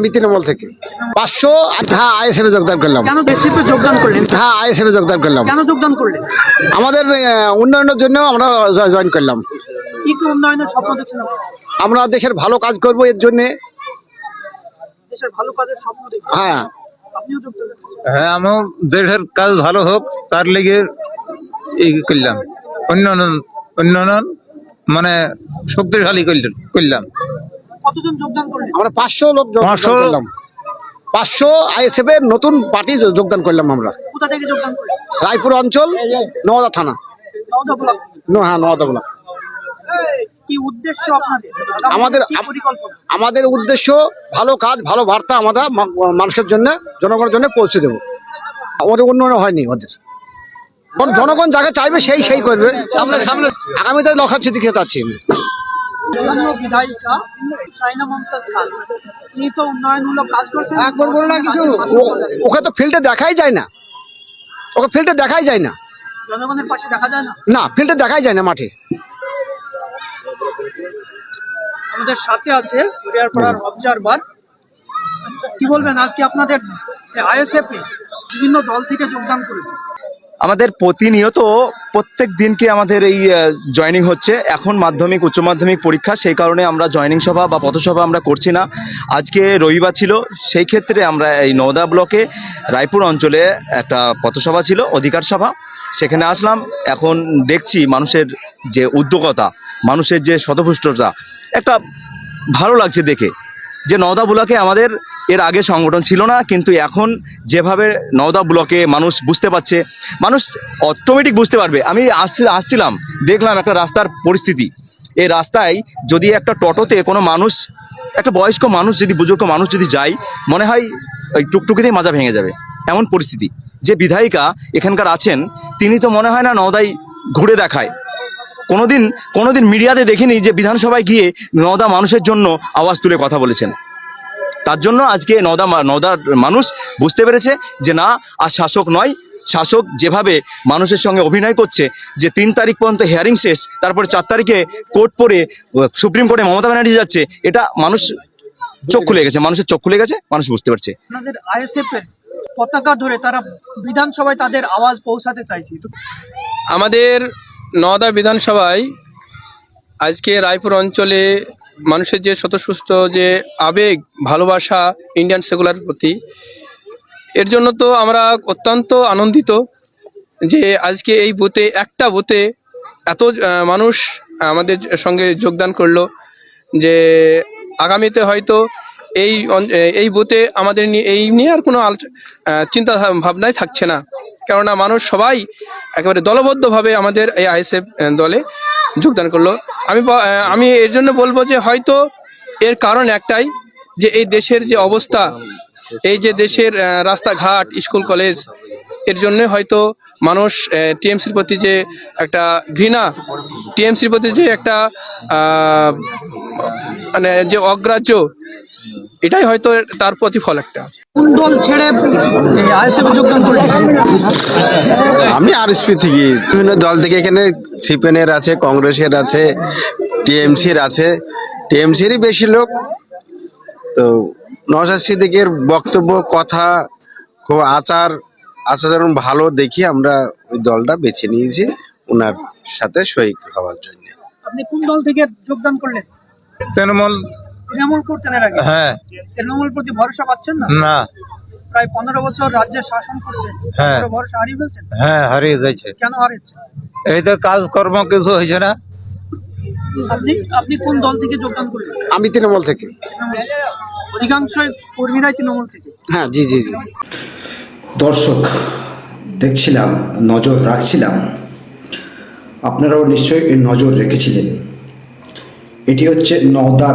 আমি তৃণমূল থেকে 500। হ্যাঁ, আইএসএফ এ যোগদান করলাম। কেন বিএসএফ এ যোগদান করলেন? হ্যাঁ, আইএসএফ এ যোগদান করলাম। কেন যোগদান করলেন? আমাদের উন্নয়নের জন্য আমরা জয়েন করলাম। কি কি উন্নয়নের স্বপ্ন দেখছেন আপনি? আমরা দেশের ভালো কাজ করব, এর জন্য। দেশের ভালো কাজের স্বপ্ন দেখছেন? হ্যাঁ, আপনিও যোগদান করছেন? হ্যাঁ, আমার দেশের কাজ ভালো হোক তার লেগে এই করলাম। উন্নয়ন মানে শক্তিশালী করলাম। কতজন যোগদান করলেন? আমরা 500 লোক যোগদান 500 করলাম। 500 আইএসএফ এর নতুন পার্টি যোগদান করলাম আমরা। কোথা থেকে যোগদান করলেন? রায়পুর অঞ্চল, নওদা থানা। নওদা ব্লক। হ্যাঁ, নওদা ব্লক। কি উদ্দেশ্য আপনাদের? আমাদের কি পরিকল্পনা? আমাদের উদ্দেশ্য ভালো কাজ, ভালো বার্তা আমরা মানুষের জন্য, জনগণের জন্য পৌঁছে দেবো। আমাদের উন্নয়ন হয়নি ওদের। জনগণ যাকে চাইবে সেই করবে। আগামীতে লক্ষাৎ সিদ্দিকী চাচ্ছি আমি। স্থানীয় বিধায়িকা শাইনা মুমতাজ খান, তিনি তো উন্নয়নমূলক কাজ করছেন। একবার বলো না কিছু। ওকে তো ফিল্ডে দেখাই যায় না। ওকে ফিল্ডে দেখাই যায় না। জনগণের পাশে দেখা যায় না। না, ফিল্ডে দেখাই যায় না মাঠে। আমাদের সাথে আছে হরিয়ারপাড়ার অবজারভার। কি বলবেন আজকে আপনাদের আইএসএফ বিভিন্ন দল থেকে যোগদান করেছে? আমাদের প্রতিনিয়ত প্রত্যেক দিনকে আমাদের এই জয়েনিং হচ্ছে। এখন মাধ্যমিক উচ্চ মাধ্যমিক পরীক্ষা, সেই কারণে আমরা জয়েনিং সভা বা পথসভা আমরা করছি না। আজকে রবিবার ছিল, সেই ক্ষেত্রে আমরা এই নওদা ব্লকে রায়পুর অঞ্চলে একটা পথসভা ছিল, অধিকার সভা, সেখানে আসলাম। এখন দেখছি মানুষের যে উদ্যোগতা, মানুষের যে শতপুষ্টতা, একটা ভালো লাগছে দেখে যে নওদা ব্লকে আমাদের এর আগে সংগঠন ছিল না, কিন্তু এখন যেভাবে নওদা ব্লকে মানুষ বুঝতে পারছে, মানুষ অটোমেটিক বুঝতে পারবে। আমি আসছিলাম, দেখলাম একটা রাস্তার পরিস্থিতি। এই রাস্তায় যদি একটা টোটোতে কোনো মানুষ, একটা বয়স্ক মানুষ যদি, বুজুর্গ মানুষ যদি যায়, মনে হয় ওই টুকটুকিতেই মাজা ভেঙে যাবে, এমন পরিস্থিতি। যে বিধায়িকা এখানকার আছেন, তিনি তো মনে হয় না নওদায় ঘুরে দেখায়। কোনোদিন মিডিয়াতে দেখিনি যে বিধানসভায় গিয়ে নওদা মানুষের জন্য আওয়াজ তুলে কথা বলেছেন। তার জন্য আজকে নওদার মানুষ বুঝতে পেরেছে যে না, আর শাসক নয়, শাসক যেভাবে মানুষের সঙ্গে অভিনয় করছে, যে 3 তারিখ পর্যন্ত হিয়ারিং শেষ, তারপরে 4 তারিখে কোর্ট পড়ে সুপ্রিম কোর্টে মমতা ব্যানার্জি যাচ্ছে, এটা মানুষ চোখ খুলে গেছে, মানুষের চোখ খুলে গেছে, মানুষ বুঝতে পারছে। আপনাদের আইএসএফ এর পতাকা ধরে তারা বিধানসভায় তাদের আওয়াজ পৌঁছাতে চাইছে। আমাদের নওদা বিধানসভায় আজকে রায়পুর অঞ্চলে মানুষের যে স্বতঃস্ফূর্ত যে আবেগ, ভালোবাসা ইন্ডিয়ান সেকুলার প্রতি, এর জন্য তো আমরা অত্যন্ত আনন্দিত যে আজকে এই বুথে, একটা বুথে এত মানুষ আমাদের সঙ্গে যোগদান করলো। যে আগামীতে হয়তো এই বুথে আমাদের এই নিয়ে আর কোনো চিন্তা ভাবনাই থাকছে না, কেননা মানুষ সবাই একেবারে দলবদ্ধভাবে আমাদের এই আইএসএফ দলে যোগদান করলো। আমি এর জন্য বলবো যে হয়তো এর কারণ একটাই, যে এই দেশের যে অবস্থা, এই যে দেশের রাস্তাঘাট, স্কুল কলেজ, এর জন্য হয়তো মানুষ টিএমসির প্রতি যে একটা ঘৃণা, টিএমসির প্রতি যে একটা মানে যে অগ্রাহ্য, এটাই হয়তো তার প্রতিফল একটা। কোন দল ছেড়ে আইএসএফ এ যোগদান করলেন? আমি আরএসপি থেকে, বিভিন্ন দল থেকে, এখানে সিপিএনের আছে, কংগ্রেসের আছে, টিএমসির আছে। টিএমসিরই বেশি লোক। তো নওশাদ সিদ্দিকীর বক্তব্য, কথা, খুব আচারণ ভালো দেখি আমরা ওই দলটা বেছে নিয়েছি ওনার সাথে সই হওয়ার জন্য। আপনি কোন দল থেকে যোগদান করলেন? তৃণমূল। তৃণমূল করতেন এর আগে? হ্যাঁ। তৃণমূল প্রতি ভরসা পাচ্ছেন না? না। প্রায় 15 বছর রাজ্যে শাসন করছেন, হ্যাঁ। ভরসা হারিয়ে ফেলছেন? হ্যাঁ, হারিয়ে যাচ্ছে। কেন হারিয়েছেন? এই তো কাজকর্ম কিছু হয়েছে না। আপনি কোন দল থেকে যোগদান করলেন? আমি তৃণমূল থেকে। অধিকাংশ কর্মীরাই তৃণমূল থেকে। হ্যাঁ, জি জি জি। দর্শক, দেখছিলাম, নজর রাখছিলাম, আপনারাও নিশ্চয়ই নজর রেখেছিলেন। এটি হচ্ছে নওদা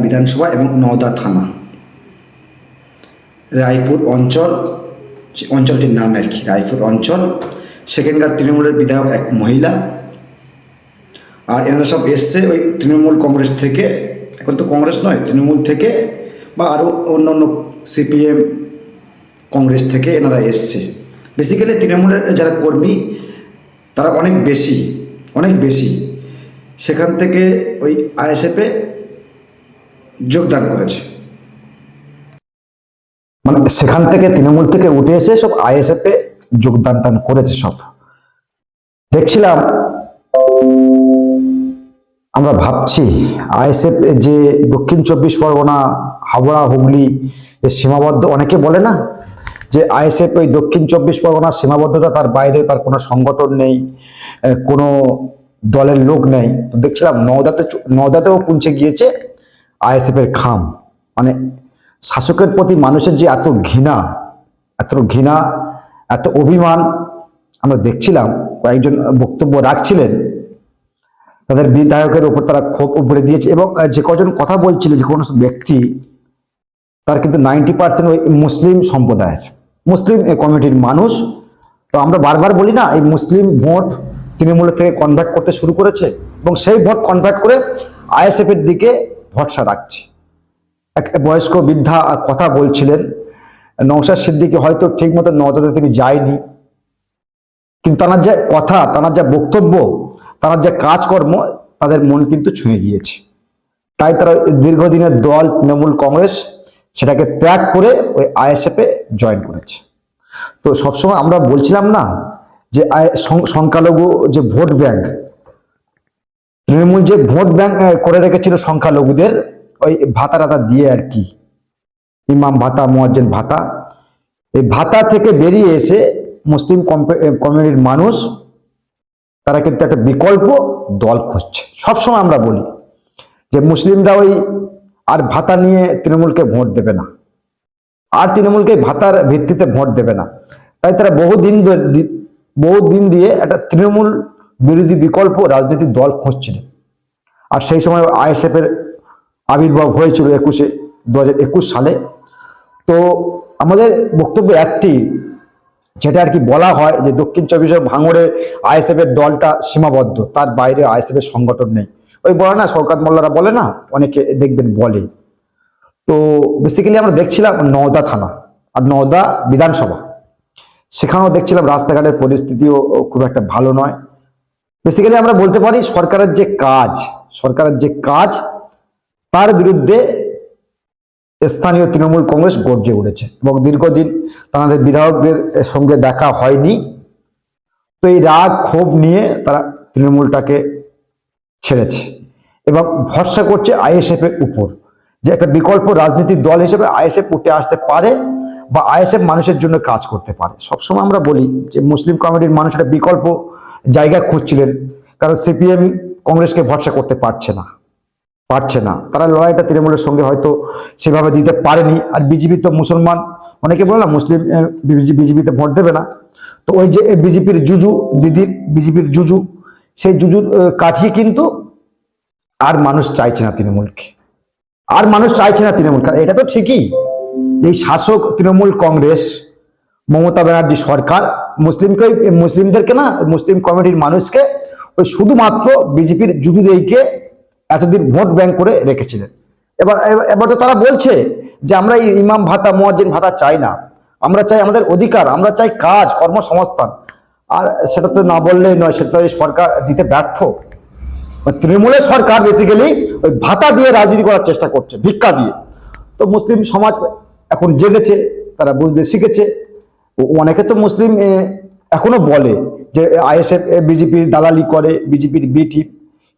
বিধানসভা এবং নওদা থানা, রায়পুর অঞ্চলটির নাম আর কি, রায়পুর অঞ্চল। সেখানকার তৃণমূলের বিধায়ক এক মহিলা, আর এনারা সব এসছে ওই তৃণমূল কংগ্রেস থেকে। এখন তো কংগ্রেস নয়, তৃণমূল থেকে বা আরও অন্য সিপিএম, কংগ্রেস থেকে এনারা এসছে। বেসিক্যালি তৃণমূলের যারা কর্মী, তারা অনেক বেশি সেখান থেকে ওই আইএসএফে যোগদান করেছে। মানে সেখান থেকে তৃণমূল থেকে উঠে এসে সব আইএসএফ এ যোগদান টান করেছে সব। দেখছিলাম, আমরা ভাবছি আইএসএফ যে দক্ষিণ 24 পরগনা, হাওড়া, হুগলি যে সীমাবদ্ধ, অনেকে বলে না যে আইএসএফ ওই দক্ষিণ 24 পরগনার সীমাবদ্ধতা, তার বাইরে তার কোনো সংগঠন নেই, কোনো দলের লোক নেই। তো দেখছিলাম নওদাতেও পৌঁছে গিয়েছে আইএসএফ এর খাম। মানে শাসকের প্রতি মানুষের যে এত ঘৃণা, এত অভিমান আমরা দেখছিলাম। কয়েকজন বক্তব্য রাখছিলেন, তাদের বিধায়কের উপর তারা ক্ষোভ উপরে দিয়েছে, এবং যে কজন কথা বলছিল, যে কোনো ব্যক্তি, তার কিন্তু 90% ওই মুসলিম সম্প্রদায়ের, মুসলিম কমিটির মানুষ। তো আমরা বারবার বলি না, এই মুসলিম ভোট তৃণমূল থেকে কনভার্ট করতে শুরু করেছে, এবং সেই ভোট কনভার্ট করে আইএসএফ এর দিকে ভরসা রাখছে। এক বয়স্ক বৃদ্ধা কথা বলছিলেন, নওশাদ সিদ্দিকী হয়তো ঠিক মতো নওদাতে তিনি যায়নি, কিন্তু তার যে কথা, তার যে বক্তব্য, তার যে কাজকর্ম, তাদের মন কিন্তু ছুঁয়ে গিয়েছে। তাই তারা দীর্ঘদিনের দল তৃণমূল কংগ্রেস সেটাকে ত্যাগ করে ওই আইএসএফ এ জয়েন করেছে। তো সবসময় আমরা বলছিলাম না যে সংখ্যালঘু যে ভোট ব্যাংক, তৃণমূল যে ভোট ব্যাংক করে রেখেছিল সংখ্যালঘুদের, ওই ভাতা দিয়ে আর কি, ইমাম ভাতা, মুয়াজ্জিন ভাতা, এই ভাতা থেকে বেরিয়ে এসে মুসলিম কমিউনিটির মানুষ তারা কিন্তু একটা বিকল্প দল খুঁজছে। সবসময় আমরা বলি যে মুসলিমরা ওই আর ভাতা নিয়ে তৃণমূলকে ভোট দেবে না, আর তৃণমূলকে ভাতার ভিত্তিতে ভোট দেবে না। তাই তারা বহুদিন দিয়ে একটা তৃণমূল বিরোধী বিকল্প রাজনৈতিক দল খুঁজছিলেন। আর সেই সময় আইএসএফ এর আবির্ভাব হয়েছিল 2021 সালে। তো আমাদের বক্তব্য একটি, যেটা আর কি বলা হয় যে দক্ষিণ 24 ভাঙড়ে আইএসএফ এর দলটা সীমাবদ্ধ, তার বাইরে আইএসএফ এর সংগঠন নেই। ওই বলে না, শওকত মোল্লারা বলে না, অনেকে দেখবেন বলে। তো বেসিক্যালি আমরা দেখছিলাম নওদা থানা আর নওদা বিধানসভা, সেখানেও দেখছিলাম রাস্তাঘাটের পরিস্থিতিও খুব একটা ভালো নয়। বেসিক্যালি আমরা বলতে পারি সরকারের যে কাজ তার বিরুদ্ধে স্থানীয় তৃণমূল কংগ্রেস গর্জে উঠেছে, এবং দীর্ঘদিন তাদের বিধায়কদের সঙ্গে দেখা হয়নি। তো এই রাগ ক্ষোভ নিয়ে তারা তৃণমূলটাকে ছেড়েছে এবং ভরসা করছে আইএসএফ এর উপর, যে একটা বিকল্প রাজনৈতিক দল হিসেবে আইএসএফ উঠে আসতে পারে বা আইএসএফ মানুষের জন্য কাজ করতে পারে। সবসময় আমরা বলি যে মুসলিম কমিউনিটির মানুষ একটা বিকল্প জায়গা খুঁজছিলেন, কারণ সিপিএম কংগ্রেসকে ভরসা করতে পারছে না, তারা লড়াইটা তৃণমূলের সঙ্গে হয়তো সেভাবে দিতে পারেনি। আর বিজেপি তো মুসলমান, অনেকে বলে না মুসলিম বিজেপিতে ভোট দেবে না। তো ওই যে বিজেপির জুজু, সেই জুজুর কাঠিয়ে কিন্তু আর মানুষ চাইছে না তৃণমূলকে, এটা তো ঠিকই। এই শাসক তৃণমূল কংগ্রেস, মমতা ব্যানার্জি সরকার মুসলিমদেরকে না, মুসলিম কমিউনিটির মানুষকে ওই শুধুমাত্র বিজেপির জুজু দেইকে এতদিন ভোট ব্যাংক করে রেখেছিলেন। এবার তো তারা বলছে যে আমরা এই ইমাম ভাতা, মুয়াজ্জিন ভাতা চাই না, আমরা চাই আমাদের অধিকার, আমরা চাই কাজ, কর্মসংস্থান। আর সেটা তো না বললেই নয়, সেটা তো এই সরকার দিতে ব্যর্থ। তৃণমূলের সরকার বেসিক্যালি ওই ভাতা দিয়ে রাজনীতি করার চেষ্টা করছে, ভিক্ষা দিয়ে। তো মুসলিম সমাজ এখন জেগেছে, তারা বুঝতে শিখেছে। অনেকে তো মুসলিম এখনো বলে যে আইএসএফ বিজেপির দালালি করে, বিজেপির বি টিম।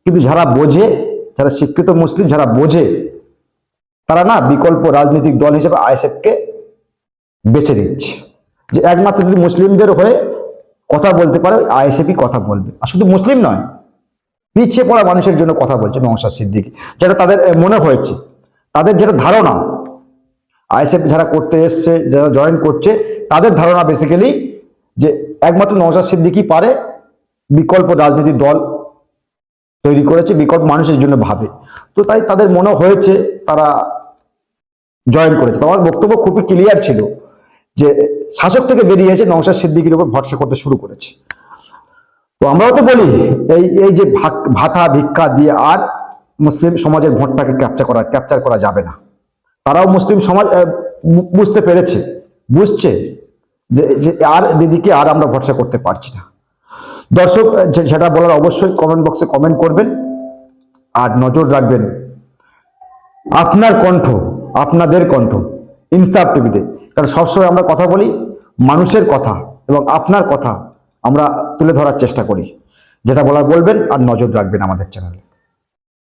কিন্তু যারা শিক্ষিত মুসলিম, যারা বোঝে, তারা না বিকল্প রাজনৈতিক দল হিসেবে আইএসএফ কে বেছে নিচ্ছে, যে একমাত্র যদি মুসলিমদের হয়ে কথা বলতে পারে আইএসএফই কথা বলবে। আর শুধু মুসলিম নয়, পিছিয়ে পড়া মানুষের জন্য কথা বলছে নওশাদ সিদ্দিকী, যেটা তাদের মনে হয়েছে, তাদের যেটা ধারণা, আইএসএফ যারা করতে এসছে, যারা জয়েন করছে, তাদের ধারণা বেসিক্যালি যে একমাত্র নওশাদ সিদ্দিকী পারে বিকল্প রাজনীতি দল তৈরি করেছে, বিকল্প মানুষের জন্য ভাবে। তো তাই তাদের মনে হয়েছে, তারা জয়েন করেছে। তো আমার বক্তব্য খুবই ক্লিয়ার ছিল যে শাসক থেকে বেরিয়ে এসে নওশাদ সিদ্দিকীর উপর ভরসা করতে শুরু করেছে। তো আমরাও তো বলি এই যে ভাতা ভিক্ষা দিয়ে আর মুসলিম সমাজের ভোটটাকে ক্যাপচার করা যাবে না। তারাও মুসলিম সমাজ বুঝতে পেরেছে, বুঝছে যে আর দিদিকে আর আমরা ভরসা করতে পারছি না। দর্শক, যেটা বলার অবশ্যই কমেন্ট বক্সে কমেন্ট করবেন, আর নজর রাখবেন আপনাদের কণ্ঠ ইনসাফ টিভিতে। কারণ সবসময় আমরা কথা বলি মানুষের কথা এবং আপনার কথা আমরা তুলে ধরার চেষ্টা করি। যেটা বলার বলবেন আর নজর রাখবেন আমাদের চ্যানেলে।